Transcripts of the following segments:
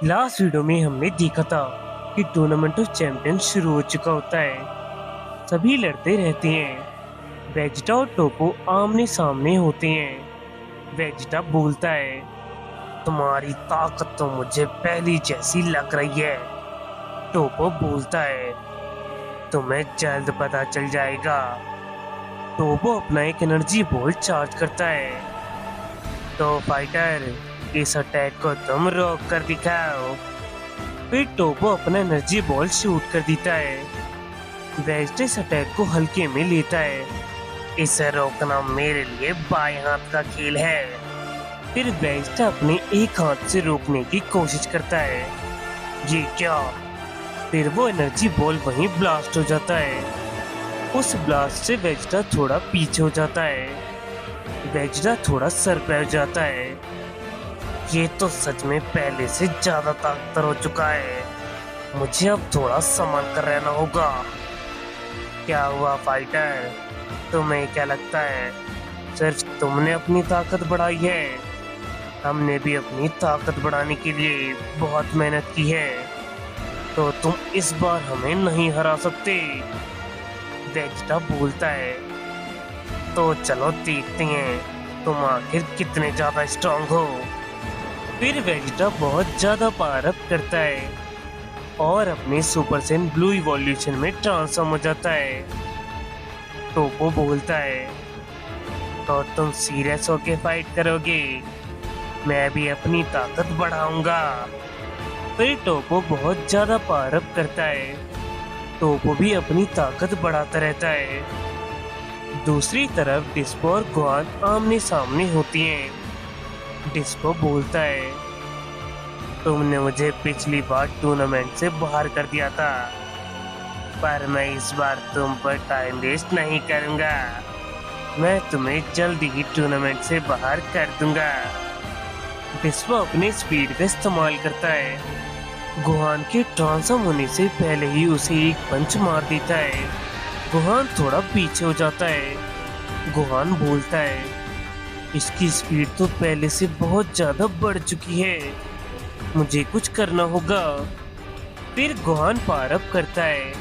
Last video में हमने देखा था कि टूर्नामेंट ऑफ चैंपियन शुरू हो चुका होता है। सभी लड़ते रहते हैं। वेजिटा और टोपो आमने सामने होते हैं। वेजिटा बोलता है, तुम्हारी ताकत तो मुझे पहली जैसी लग रही है। टोपो बोलता है, तुम्हें जल्द पता चल जाएगा। टोपो अपना एक एनर्जी बॉल चार्ज करता है। तो फाइटर, इस अटैक को तुम रोक कर दिखाओ। फिर टोपो अपना एनर्जी बॉल शूट कर देता है। वेजिटा इस अटैक को हल्के में लेता है। इसे रोकना मेरे लिए बाएं हाथ का खेल है। फिर वेजिटा अपने एक हाथ से रोकने की कोशिश करता है। ये क्या? फिर वो एनर्जी बॉल वहीं ब्लास्ट हो जाता है। उस ब्लास्ट से वेजिटा थोड़ा पीछे हो जाता है। वेजिटा थोड़ा सर पे हो जाता है। ये तो सच में पहले से ज्यादा ताकतवर हो चुका है। मुझे अब थोड़ा संभल कर रहना होगा। क्या हुआ फाइटर? तुम्हें क्या लगता है सिर्फ तुमने अपनी ताकत बढ़ाई है? हमने भी अपनी ताकत बढ़ाने के लिए बहुत मेहनत की है। तो तुम इस बार हमें नहीं हरा सकते। वेजिटा बोलता है, तो चलो देखते हैं तुम आखिर कितने ज्यादा स्ट्रांग हो। फिर वेजिटा बहुत ज्यादा पावर अप करता है और अपने सुपर सैयन ब्लू इवोल्यूशन में ट्रांसफॉर्म हो जाता है। टोपो बोलता है, तो तुम सीरियस होके फाइट करोगे? मैं भी अपनी ताकत बढ़ाऊंगा। फिर टोपो बहुत ज्यादा पावर अप करता है। टोपो भी अपनी ताकत बढ़ाता रहता है। दूसरी तरफ डिस्पो और गोहान आमने सामने होती हैं। डिस्पो बोलता है, तुमने मुझे पिछली बार टूर्नामेंट से बाहर कर दिया था, पर मैं इस बार तुम पर टाइम वेस्ट नहीं करूंगा। मैं तुम्हें जल्द ही टूर्नामेंट से बाहर कर दूंगा। डिस्पो अपने स्पीड का इस्तेमाल करता है। गोहान के ट्रांसफॉर्म होने से पहले ही उसे एक पंच मार देता है। गोहान थोड़ा पीछे हो जाता है। गोहान बोलता है, इसकी स्पीड तो पहले से बहुत ज्यादा बढ़ चुकी है। मुझे कुछ करना होगा। फिर गोहान पावर अप करता है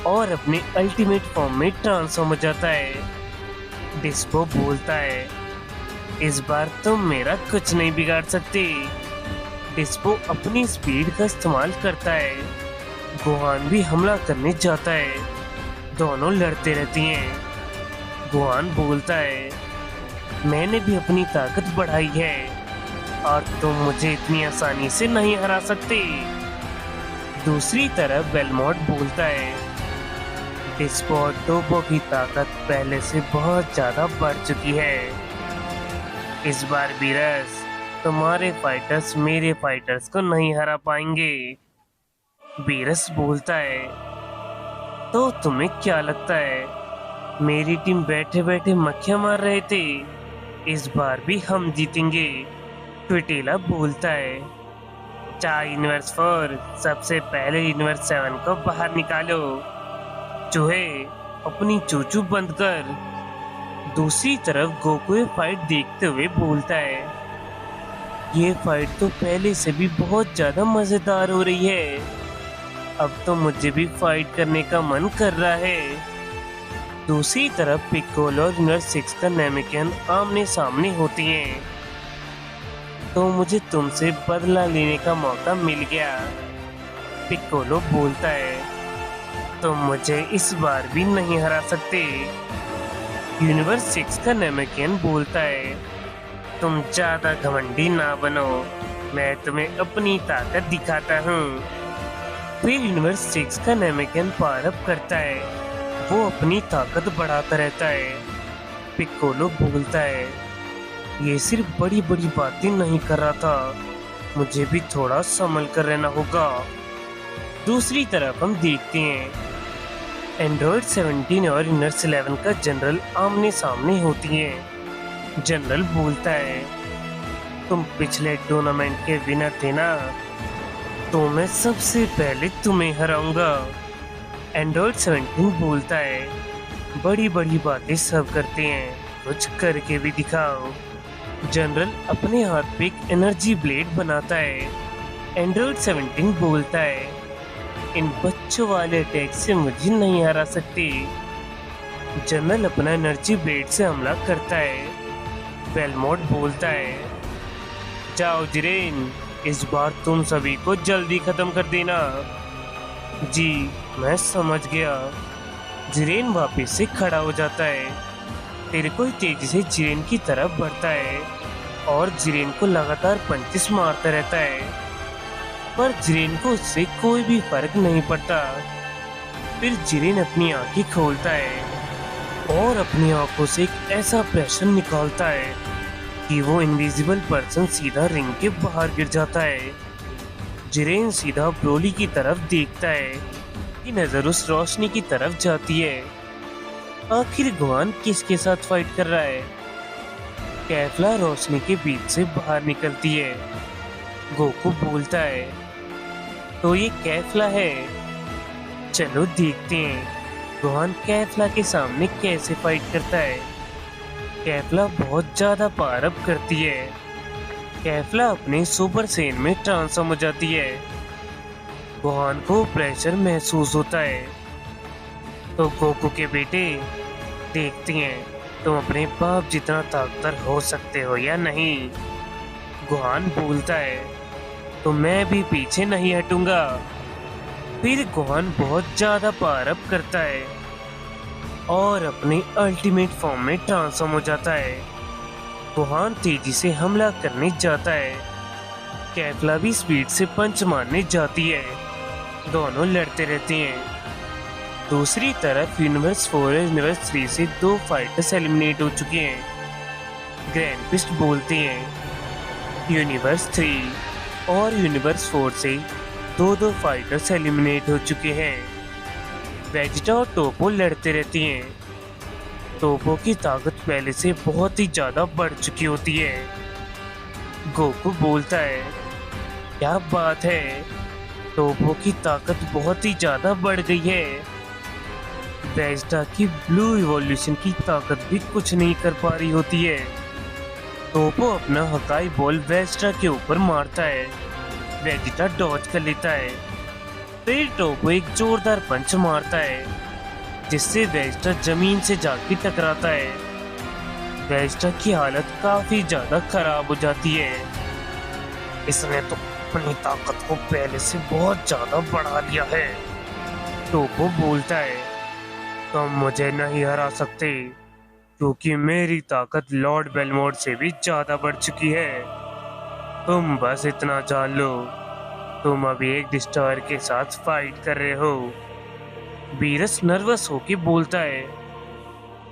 और अपने अल्टीमेट फॉर्म में ट्रांसफॉर्म हो जाता है। डिस्पो बोलता है, इस बार तुम मेरा कुछ नहीं बिगाड़ सकते। डिस्पो अपनी स्पीड का इस्तेमाल करता है। गोहान भी हमला करने जाता है। दोनों लड़ते रहती हैं। गोहान बोलता है, मैंने भी अपनी ताकत बढ़ाई है और तुम मुझे इतनी आसानी से नहीं हरा सकते। दूसरी तरफ बेलमोट बोलता है, डिस्पो और टोपो की ताकत पहले से बहुत ज्यादा बढ़ चुकी है। इस बार बीरस, तुम्हारे फाइटर्स मेरे फाइटर्स को नहीं हरा पाएंगे। बीरस बोलता है, तो तुम्हें क्या लगता है मेरी टीम बैठे बैठे मक्खियां मार रहे थे? इस बार भी हम जीतेंगे। ट्विटेला बोलता है, 4 यूनिवर्स 4, सबसे पहले यूनिवर्स 7 को बाहर निकालो। चूहे, अपनी चूचू बंद कर। दूसरी तरफ गोकू ये फाइट देखते हुए बोलता है, ये फाइट तो पहले से भी बहुत ज्यादा मजेदार हो रही है। अब तो मुझे भी फाइट करने का मन कर रहा है। दूसरी तरफ पिक्कोलो और यूनिवर्स 6 का नेमेकियन आमने सामने होती हैं। तो मुझे तुमसे बदला लेने का मौका मिल गया। पिक्कोलो बोलता है, तुम मुझे इस बार भी नहीं हरा सकते। यूनिवर्स 6 का नेमेकियन बोलता है, तुम ज्यादा घमंडी ना बनो, मैं तुम्हें अपनी ताकत दिखाता हूँ। फिर यूनिवर्स 6 का नेमेकियन पावर अप करता है। वो अपनी ताकत बढ़ाता रहता है। पिक्कोलो बोलता है, ये सिर्फ बड़ी बड़ी बातें नहीं कर रहा था, मुझे भी थोड़ा संभल कर रहना होगा। दूसरी तरफ हम देखते हैं एंड्रॉइड 17 और यूनिवर्स 11 का जनरल आमने सामने होती हैं। जनरल बोलता है, तुम पिछले टूर्नामेंट के विनर थे ना, तो मैं सबसे पहले तुम्हें हराऊंगा। एंड्रॉइड 17 बोलता है, बड़ी बड़ी बातें सब करते हैं, कुछ करके भी दिखाओ। जनरल अपने हाथ पे एक एनर्जी ब्लेड बनाता है। एंड्रॉइड 17 बोलता है, इन बच्चों वाले अटैक से मुझे नहीं हरा सकती। जनरल अपना एनर्जी ब्लेड से हमला करता है। बेलमोट बोलता है, जाओ जिरेन, इस बार तुम सभी को जल्दी खत्म कर देना। जी, मैं समझ गया। जिरेन वापस से खड़ा हो जाता है। फिर कोई तेजी से जिरेन की तरफ बढ़ता है और जिरेन को लगातार पंचेस मारता रहता है, पर जिरेन को उससे कोई भी फर्क नहीं पड़ता। फिर जिरेन अपनी आंखें खोलता है और अपनी आंखों से एक ऐसा प्रेशर निकालता है कि वो इनविजिबल पर्सन सीधा रिंग के बाहर गिर जाता है। जिरेन सीधा ब्रोली की तरफ देखता है कि नजर उस रोशनी की तरफ जाती है। आखिर गुआन किसके साथ फाइट कर रहा है? कैफला रोशनी के बीच से बाहर निकलती है। गोकू बोलता है, तो ये कैफला है। चलो देखते हैं गुआन कैफला के सामने कैसे फाइट करता है। कैफला बहुत ज्यादा पावर अप करती है। कैफला अपने सुपर सेन में ट्रांसफॉर्म हो जाती है। गुआन को प्रेशर महसूस होता है। तो गोकू के बेटे, देखते हैं तुम अपने बाप जितना ताकतवर हो सकते हो या नहीं। गुआन बोलता है, तो मैं भी पीछे नहीं हटूंगा। फिर गुआन बहुत ज्यादा पावर अप करता है और अपने अल्टीमेट फॉर्म में ट्रांसफॉर्म हो जाता है। गुआन तेजी से हमला करने जाता है। कैफला भी स्पीड से पंच मारने जाती है। दोनों लड़ते रहते हैं। दूसरी तरफ यूनिवर्स 4 और यूनिवर्स 3 से 2 फाइटर्स एलिमिनेट हो चुके हैं। ग्रैंड पिस्ट बोलते हैं, यूनिवर्स 3 और यूनिवर्स 4 से 2 फाइटर्स एलिमिनेट हो चुके हैं। वेजिटा और टोपो लड़ते रहती हैं। टोपो की ताकत पहले से बहुत ही ज्यादा बढ़ चुकी होती है। गोकू बोलता है, क्या बात है, टोपो की ताकत बहुत ही ज्यादा बढ़ गई है। वेजिटा की ब्लू इवोल्यूशन की ताकत भी कुछ नहीं कर पा रही होती है। टोपो अपना हकाई बॉल वेजिटा के ऊपर मारता है। वेजिटा डॉज कर लेता है। फिर टोपो एक जोरदार पंच मारता है जिससे वेजिटा जमीन से जाके टकराता है। वेजिटा की हालत काफी ज्यादा खराब हो जाती है। इसने तो अपनी ताकत को पहले से बहुत ज्यादा बढ़ा लिया है। टोपो बोलता है, तुम मुझे नहीं हरा सकते क्योंकि मेरी ताकत लॉर्ड बेलमोट से भी ज्यादा बढ़ चुकी है। तुम बस इतना जान लो, तुम अभी एक डिस्ट्रॉयर के साथ फाइट कर रहे हो। बीरस नर्वस होके बोलता है,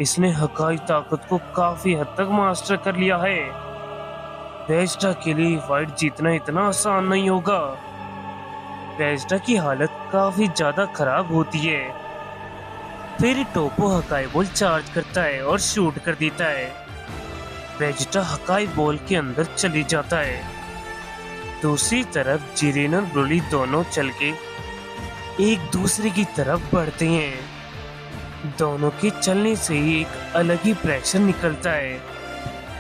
इसने हकाई ताकत को काफी हद तक मास्टर कर लिया है। वेजिटा के लिए फाइट जीतना इतना आसान नहीं होगा। वेजिटा की हालत काफी ज्यादा खराब होती है। फिर टोपो हकाई बॉल चार्ज करता है और शूट कर देता है। वेजिटा हकाई बॉल के अंदर चली जाता है। दूसरी तरफ जिरेन और ब्रोली दोनों चल के एक दूसरे की तरफ बढ़ते हैं। दोनों के चलने से ही एक अलग ही प्रेशर निकलता है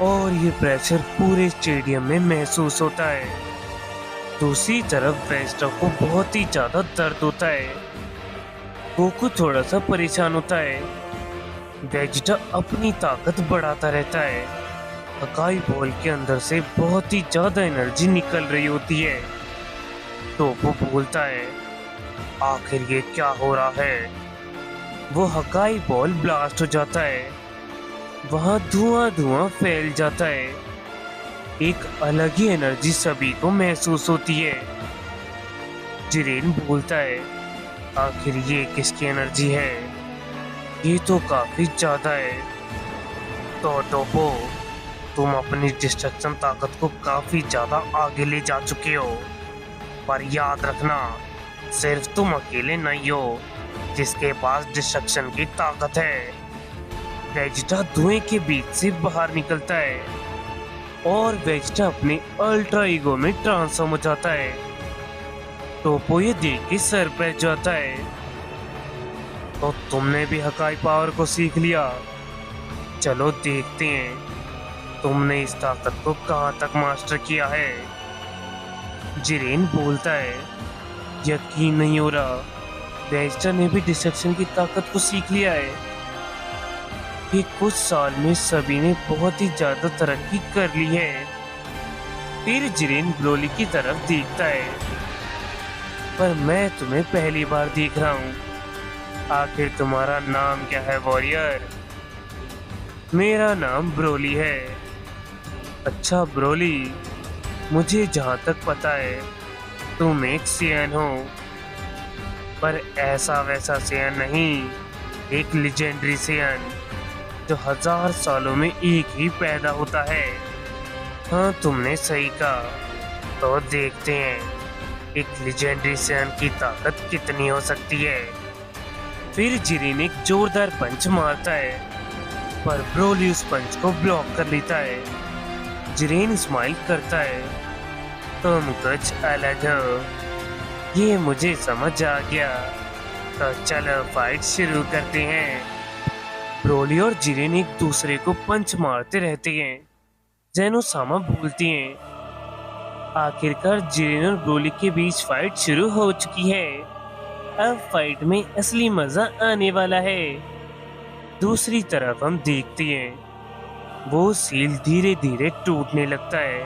और ये प्रेशर पूरे स्टेडियम में महसूस होता है। दूसरी तरफ वेजिटा को बहुत ही ज्यादा दर्द होता है। गोकू थोड़ा सा परेशान होता है। वेजिटा अपनी ताकत बढ़ाता रहता है। हकाई बॉल के अंदर से बहुत ही ज्यादा एनर्जी निकल रही होती है। टोपो बोलता है, आखिर ये क्या हो रहा है? वो हकाई बॉल ब्लास्ट हो जाता है। वहां धुआं धुआं फैल जाता है। एक अलग ही एनर्जी सभी को महसूस होती है। जिरेन बोलता है, आखिर ये किसकी एनर्जी है? ये तो काफी ज्यादा है। तो टोपो, तुम अपनी डिस्ट्रक्शन ताकत को काफी ज्यादा आगे ले जा चुके हो, पर याद रखना सिर्फ तुम अकेले नहीं हो जिसके पास डिस्ट्रक्शन की ताकत है। वेजिटा धुएं के बीच से बाहर निकलता है और वेजिटा अपने अल्ट्रा ईगो में ट्रांसफॉर्म हो जाता है। टोपो ये देख के सर पे जाता है, तो तुमने भी हकाई पावर को सीख लिया। चलो देखते हैं तुमने इस ताकत को कहाँ तक मास्टर किया है। जिरेन बोलता है, यकीन नहीं हो रहा, वेजिटा ने भी डिसेप्शन की ताकत को सीख लिया है। ये कुछ साल में सभी ने बहुत ही ज्यादा तरक्की कर ली है। फिर जिरेन ब्रोली की तरफ देखता है, पर मैं तुम्हें पहली बार देख रहा हूँ। आखिर तुम्हारा नाम क्या है वॉरियर? मेरा नाम ब्रोली है। अच्छा ब्रोली, मुझे जहाँ तक पता है तुम एक सियान हो, पर ऐसा वैसा सियान नहीं, एक लेजेंडरी सियान जो 1000 सालों में एक ही पैदा होता है। हाँ, तुमने सही कहा। तो देखते हैं एक लेजेंडरी सियान की ताकत कितनी हो सकती है। फिर जिरेन एक जोरदार पंच मारता है, पर ब्रोली उस पंच को ब्लॉक कर लेता है। जिरेन स्माइल करता है, तुम कुछ अलग हो, ये मुझे समझ आ गया। तो चलो फाइट शुरू करते हैं। ब्रोली और जिरेन एक दूसरे को पंच मारते रहते हैं। जेनो सामा बोलती हैं, आखिरकार जिरेन और ब्रोली के बीच फाइट शुरू हो चुकी है। अब फाइट में असली मजा आने वाला है। दूसरी तरफ हम देखते हैं वो सील धीरे धीरे टूटने लगता है।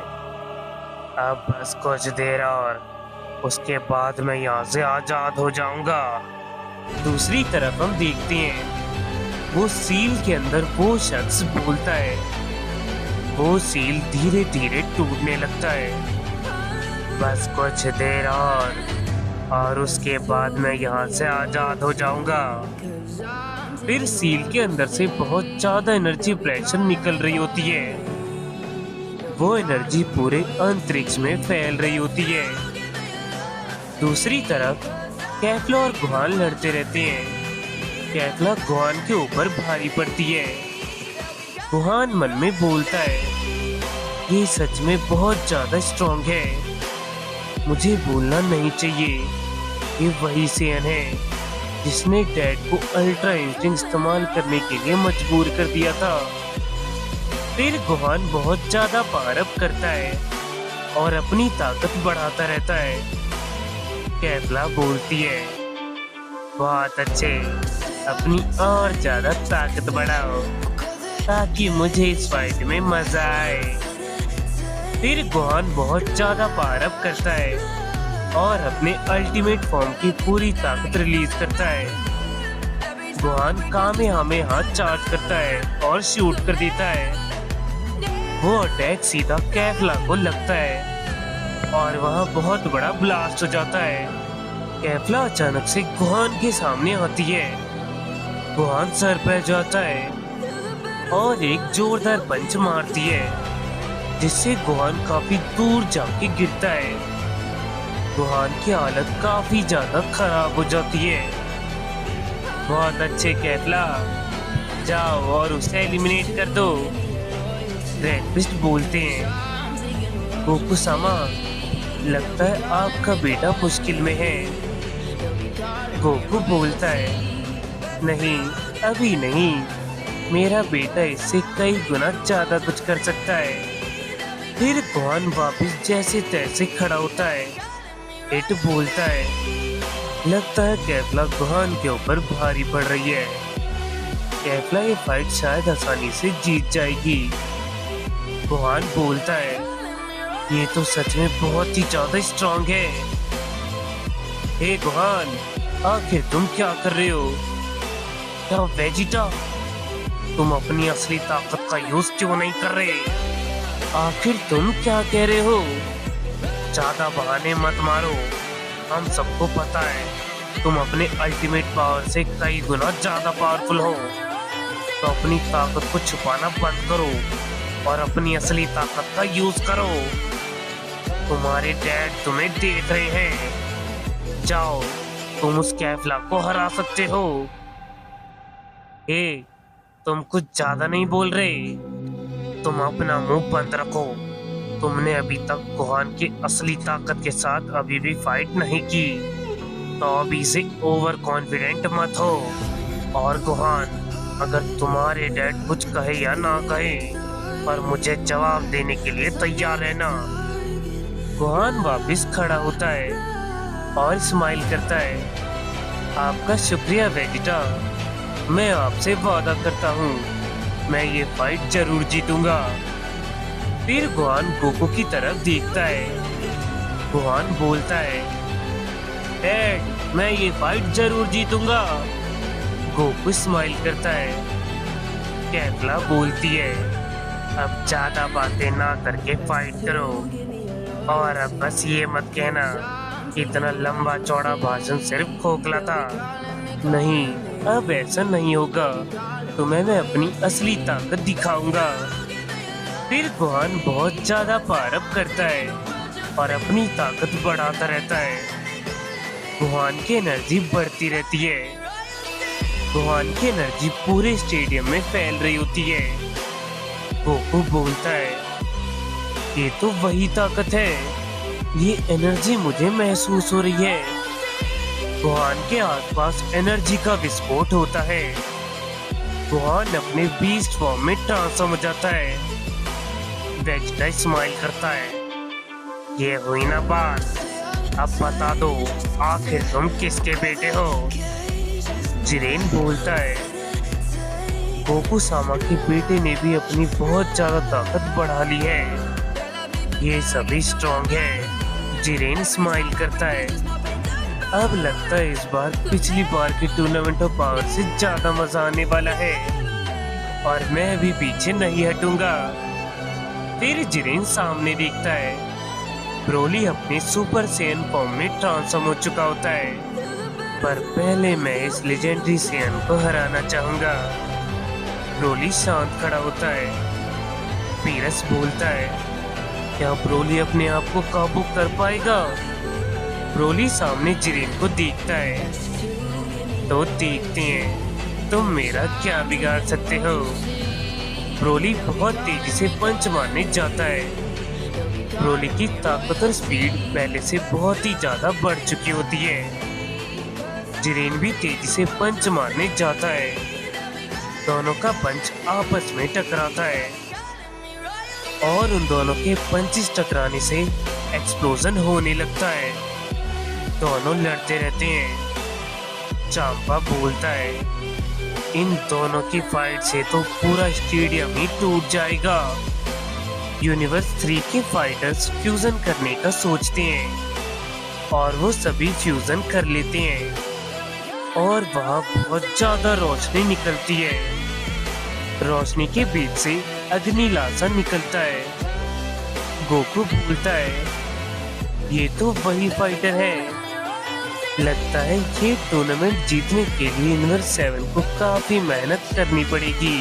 अब बस कुछ देर और, उसके बाद मैं यहाँ से आजाद हो जाऊंगा। दूसरी तरफ हम देखते हैं वो सील के अंदर वो शख्स बोलता है। वो सील धीरे धीरे टूटने लगता है। बस कुछ देर और उसके बाद मैं यहाँ से आजाद हो जाऊंगा। फिर सील के अंदर से बहुत ज्यादा एनर्जी प्रेशर निकल रही होती है। वो एनर्जी पूरे अंतरिक्ष में फैल रही होती है। दूसरी तरफ कैफ्ला और गुहान लड़ते रहते हैं। कैफ्ला गुहान के ऊपर भारी पड़ती है। गुहान मन में बोलता है, ये सच में बहुत ज्यादा स्ट्रॉन्ग है, मुझे बोलना नहीं चाहिए। ये वही सियान है जिसने डैड को अल्ट्रा इंस्टिंक्ट इस्तेमाल करने के लिए मजबूर कर दिया था। फिर गुहान बहुत ज्यादा पावर अप करता है और अपनी ताकत बढ़ाता रहता है। कैफ्ला बोलती है, बहुत अच्छे, अपनी और ज्यादा ताकत बढ़ाओ ताकि मुझे इस फाइट में मजा आए। फिर गुहान बहुत ज्यादा पावर अप करता है और अपने अल्टीमेट फॉर्म की पूरी ताकत रिलीज करता है। गुहान कामेहामेहा चार्ज करता है और शूट कर देता है। वो अटैक सीधा कैफ्ला को लगता है और वहाँ बहुत बड़ा ब्लास्ट हो जाता है। कैफ्ला अचानक से गुहान के सामने आती है। गुहान सर पर जाता है और एक जोरदार पंच मारती है, जिससे गुहान काफी दूर जाके गिरता है। गुहान की हालत काफी ज्यादा खराब हो जाती है। बहुत अच्छे कैफ्ला, जाओ और उसे एलिमिनेट कर दो। रेड फिस्ट बोलते हैं, गोकू सामा, लगता है आपका बेटा मुश्किल में है। गोकू बोलता है, नहीं अभी नहीं, मेरा बेटा इससे कई गुना ज्यादा कुछ कर सकता है। फिर गुहान वापस जैसे तैसे खड़ा होता है। हिट बोलता है, लगता है कैफ्ला गुहान के ऊपर भारी पड़ रही है। कैफ्ला ये फाइट शायद आसानी से जीत जाएगी। गुहान बोलता है, ये तो सच में बहुत ही ज्यादा स्ट्रांग है। हे गुहान, आखिर तुम क्या कर रहे हो? क्या वेजिटा, तुम अपनी असली ताकत का यूज क्यों नहीं कर रहे? आखिर तुम क्या कह रहे हो? ज्यादा बहाने मत मारो, हम सबको पता है तुम अपने अल्टीमेट पावर से कई गुना ज्यादा पावरफुल हो। तो अपनी ताकत को छुपाना बंद करो और अपनी असली ताकत का यूज करो। तुम्हारे डैड तुम्हें देख रहे हैं। जाओ, तुम उस कैफ्ला को हरा सकते हो। तुम कुछ ज्यादा नहीं बोल रहे? तुम अपना मुंह बंद रखो। तुमने अभी तक गुहान की असली ताकत के साथ अभी भी फाइट नहीं की, तो अभी से ओवर कॉन्फिडेंट मत हो। और गुहान, अगर तुम्हारे डैड कुछ कहे या ना कहे, पर मुझे जवाब देने के लिए तैयार रहना। गोहान वापस खड़ा होता है और स्माइल करता है। आपका शुक्रिया वेजिटा। मैं आपसे वादा करता हूँ, मैं ये फाइट जरूर जीतूंगा। फिर गोहान गोकू की तरफ देखता है। गोहान बोलता है, डैड मैं ये फाइट जरूर जीतूंगा। गोकू स्माइल करता है। कैटला बोलती है, अब ज्यादा बातें ना करके फाइट करो। और अब बस ये मत कहना इतना लंबा चौड़ा भाषण सिर्फ खोखला था। नहीं, अब ऐसा नहीं होगा। तुम्हें मैं अपनी असली ताकत दिखाऊंगा। फिर गोहान बहुत ज्यादा पावर अप करता है और अपनी ताकत बढ़ाता रहता है। गोहान की एनर्जी बढ़ती रहती है। गोहान की एनर्जी पूरे स्टेडियम में फैल रही होती है। गोकू बोलता है, ये तो वही ताकत है। ये एनर्जी मुझे महसूस हो रही है। गोहान के आसपास एनर्जी का विस्फोट होता है। गोहान अपने बीस्ट फॉर्म में ट्रांसफॉर्म हो जाता है। वेजिटा स्माइल करता है, ये हुई ना बात। अब बता दो आखिर तुम किसके बेटे हो। जिरेन बोलता है, गोकू सामा के बेटे ने भी अपनी बहुत ज्यादा ताकत बढ़ा ली है। ये सभी स्ट्रॉन्ग है। जिरेन स्माइल करता है। अब लगता है इस बार पिछली बार के टूर्नामेंट ऑफ पावर से ज्यादा मजा आने वाला है और मैं भी पीछे नहीं हटूंगा। फिर जिरेन सामने देखता है। ब्रोली अपने सुपर सेन फॉर्म में ट्रांसफॉर्म हो चुका होता है, पर पहले मैं इस लेजेंडरी सेन को हराना चाहूंगा। ब्रोली शांत खड़ा होता है। पीरस बोलता है, क्या ब्रोली अपने आप को काबू कर पाएगा। ब्रोली सामने जिरेन को देखता है। तो देखते हैं तुम मेरा क्या बिगाड़ सकते हो। ब्रोली बहुत तेजी से पंच मारने जाता है। ब्रोली की ताकत और स्पीड पहले से बहुत ही ज्यादा बढ़ चुकी होती है। जिरेन भी तेजी से पंच मारने जाता है। दोनों का पंच आपस में टकराता है और उन दोनों के पंचेस टकराने से एक्सप्लोजन होने लगता है। दोनों लड़ते रहते हैं। चांपा बोलता है, इन दोनों की फाइट से तो पूरा स्टेडियम ही टूट जाएगा। यूनिवर्स 3 के फाइटर्स फ्यूजन करने का सोचते हैं और वो सभी फ्यूजन कर लेते हैं और वहाँ बहुत ज्यादा रोशनी निकलती है। रोशनी के बीच से अग्नि लासा निकलता है। गोकू बोलता है, ये तो वही फाइटर है। लगता है ये टूर्नामेंट जीतने के लिए यूनिवर्स 7 को काफी मेहनत करनी पड़ेगी।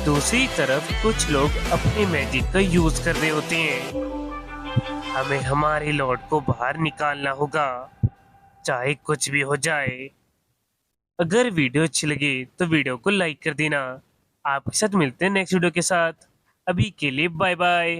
दूसरी तरफ कुछ लोग अपने मैजिक का यूज कर रहे होते हैं। हमें हमारे लॉर्ड को बाहर निकालना होगा, चाहे कुछ भी हो जाए। अगर वीडियो अच्छी लगे तो वीडियो को लाइक कर देना। आपके साथ मिलते हैं नेक्स्ट वीडियो के साथ। अभी के लिए बाय बाय।